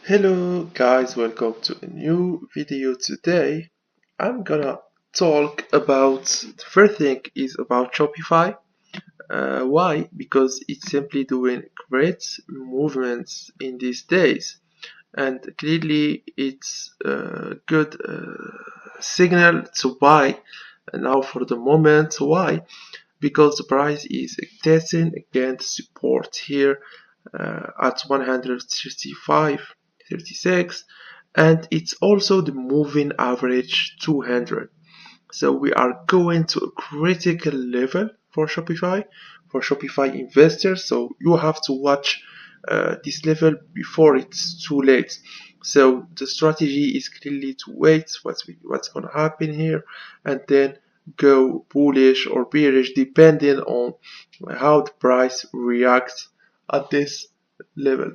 Hello guys, welcome to a new video. Today I'm gonna talk about the first thing is about Shopify. Why? Because it's simply doing great movements in these days, and clearly it's a good signal to buy now for the moment. Why? Because the price is testing against support here at 135.36, and it's also the moving average 200. So we are going to a critical level for Shopify investors. So you have to watch this level before it's too late. So the strategy is clearly to wait what's going to happen here, and then go bullish or bearish depending on how the price reacts at this level.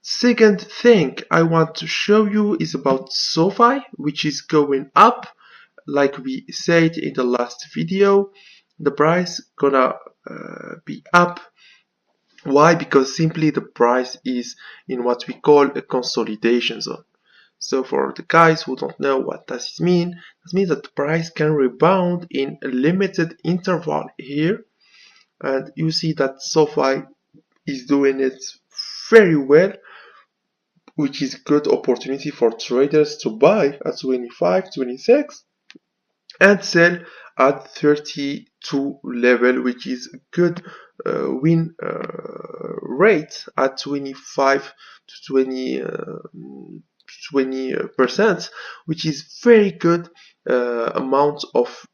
Second thing I want to show you is about SoFi, which is going up. Like we said in the last video, the price gonna be up. Why? Because simply the price is in what we call a consolidation zone. So for the guys who don't know what does it mean, it means that the price can rebound in a limited interval here, and you see that SoFi is doing it very well, which is good opportunity for traders to buy at 25, 26 and sell at 32 level, which is a good win rate at 25 to 20%, which is very good amount of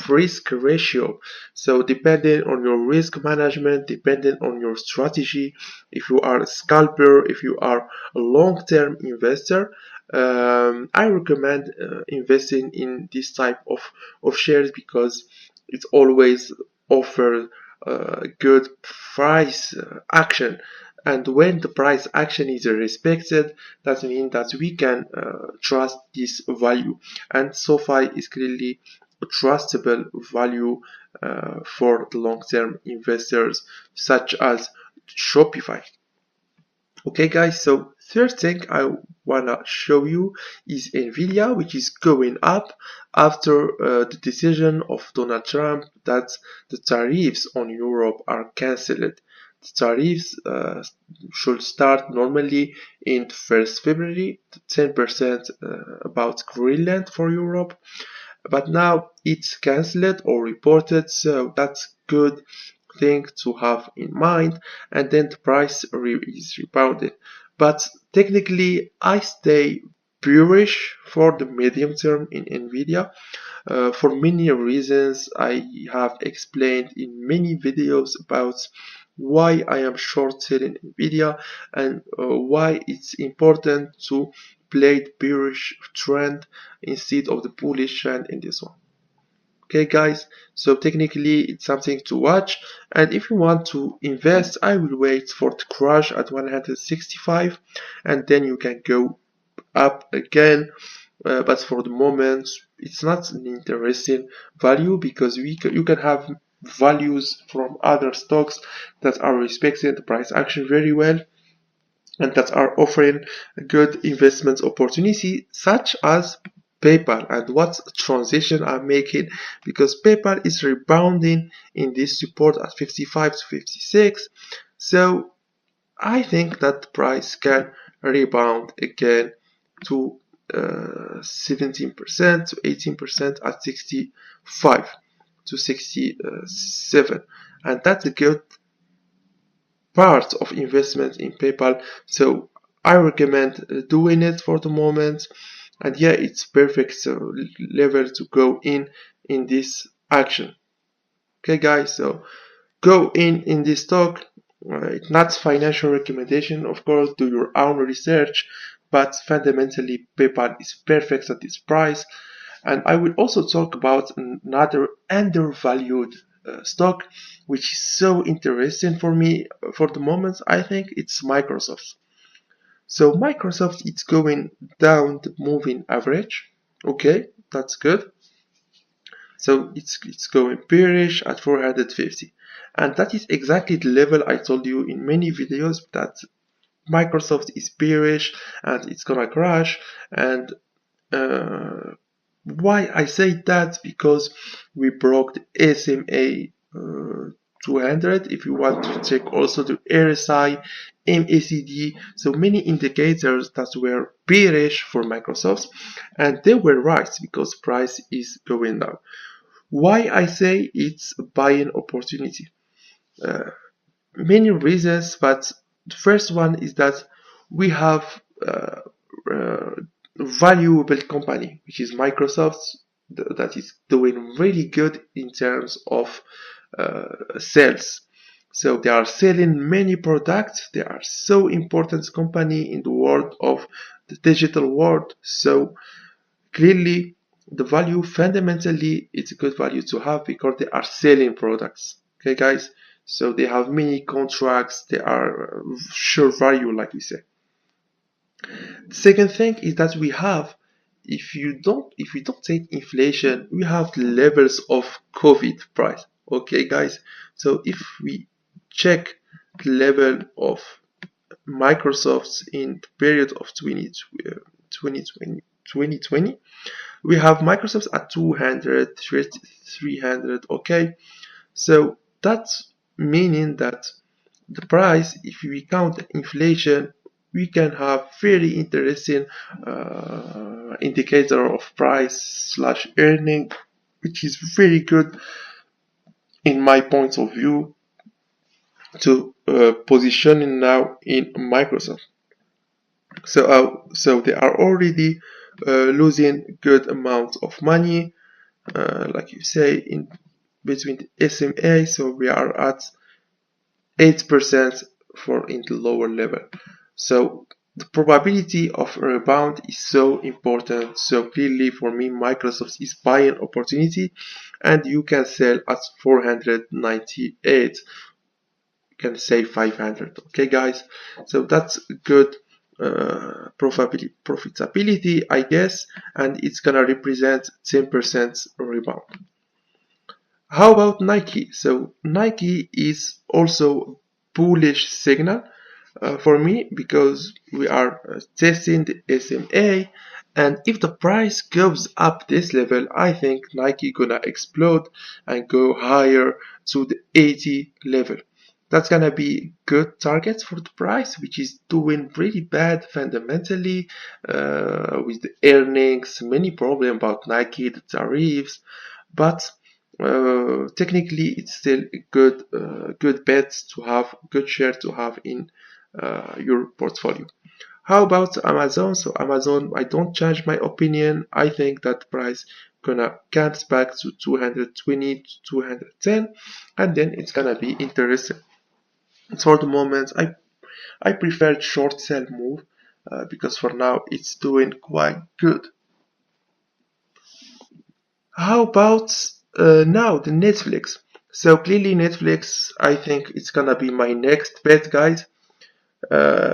risk ratio. So depending on your risk management, depending on your strategy, if you are a scalper, if you are a long-term investor, I recommend investing in this type of shares because it always offers good price action. And when the price action is respected, that means that we can trust this value. And SoFi is clearly a trustable value for the long-term investors, such as Shopify. Okay guys, so third thing I wanna show you is Nvidia, which is going up after the decision of Donald Trump that the tariffs on Europe are cancelled. The tariffs should start normally in 1st February, 10% about Greenland for Europe, but now it's cancelled or reported, so that's good thing to have in mind, and then the price is rebounded. But technically I stay bearish for the medium term in Nvidia for many reasons I have explained in many videos about why I am short selling Nvidia and why it's important to play the bearish trend instead of the bullish trend in this one. Okay guys, so technically it's something to watch, and if you want to invest, I will wait for the crash at 165 and then you can go up again, but for the moment it's not an interesting value because you can have values from other stocks that are respecting the price action very well and that are offering a good investment opportunity, such as PayPal. And what transition I'm making, because PayPal is rebounding in this support at 55 to 56, so I think that the price can rebound again to 17% to 18% at 65 to 67, and that's a good part of investment in PayPal, so I recommend doing it for the moment. And yeah, it's perfect level to go in this action. Okay guys, so go in this stock. It's not financial recommendation, of course, do your own research, but fundamentally PayPal is perfect at this price. And I will also talk about another undervalued stock, which is so interesting for me for the moment. I think it's Microsoft. So Microsoft, it's going down the moving average. Okay, that's good. So it's going bearish at 450, and that is exactly the level I told you in many videos that Microsoft is bearish and it's gonna crash. And why I say that? Because we broke the SMA 200. If you want to check also the RSI, MACD, so many indicators that were bearish for Microsoft, and they were right because price is going down. Why I say it's a buying opportunity? Many reasons, but the first one is that we have valuable company, which is Microsoft, that is doing really good in terms of sales. So they are selling many products. They are so important company in the world of the digital world. So clearly the value fundamentally it's a good value to have because they are selling products. Okay guys, so they have many contracts, they are sure value, like we say. The second thing is that we have, if we don't take inflation, we have the levels of COVID price. Okay guys, so if we check the level of Microsoft's in the period of 2020, we have Microsoft at 200, 300. Okay, so that's meaning that the price, if we count inflation, we can have very interesting indicator of price slash earning, which is very good in my point of view to positioning now in Microsoft. So they are already losing good amount of money, like you say, in between the SMA. So we are at 8% for in the lower level. So the probability of a rebound is so important. So clearly for me, Microsoft is buying opportunity, and you can sell at 498. You can say 500. Okay, guys. So that's good profitability, I guess, and it's gonna represent 10% rebound. How about Nike? So Nike is also bullish signal for me because we are testing the SMA, and if the price goes up this level, I think Nike gonna explode and go higher to the 80 level. That's gonna be good targets for the price, which is doing pretty bad fundamentally with the earnings, many problems about Nike, the tariffs, but technically it's still a good bet to have, good share to have in your portfolio. How about Amazon? So Amazon, I don't change my opinion. I think that price gonna comes back to 220 to 210, and then it's gonna be interesting. For the moment, I prefer short sell move because for now it's doing quite good. How about now the Netflix? So clearly Netflix, I think it's gonna be my next bet, guys,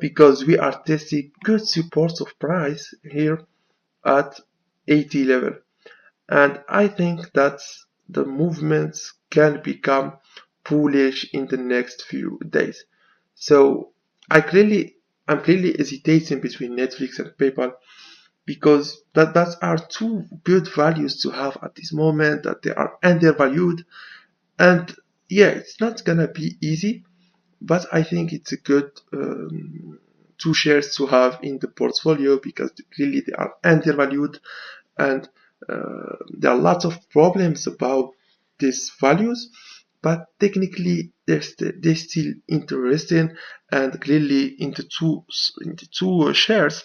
because we are testing good support of price here at 80 level, and I think that the movements can become bullish in the next few days. So I'm clearly hesitating between Netflix and PayPal because that are two good values to have at this moment, that they are undervalued, and yeah, it's not gonna be easy, but I think it's a good two shares to have in the portfolio because clearly they are undervalued, and there are lots of problems about these values, but technically they're still interesting, and clearly in the two shares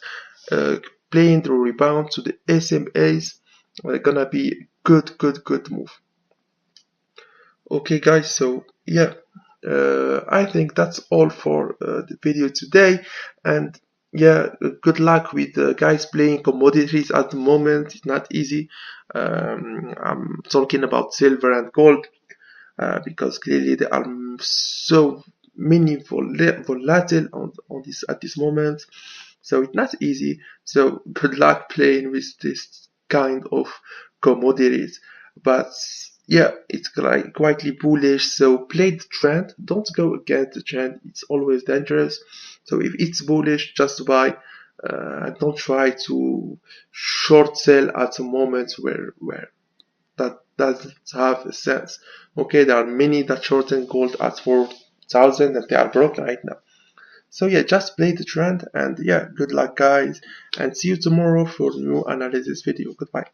playing the rebound to the SMAs gonna be good move. Okay guys, so yeah, I think that's all for the video today, and yeah, good luck with the guys playing commodities at the moment. It's not easy. I'm talking about silver and gold because clearly they are so volatile on this at this moment, so it's not easy. So good luck playing with this kind of commodities, but yeah, it's quietly bullish. So play the trend. Don't go against the trend. It's always dangerous. So if it's bullish, just buy. Don't try to short sell at a moment where that doesn't have a sense. Okay, there are many that shorten gold at 4,000 and they are broke right now. So yeah, just play the trend, and yeah, good luck guys, and see you tomorrow for new analysis video. Goodbye.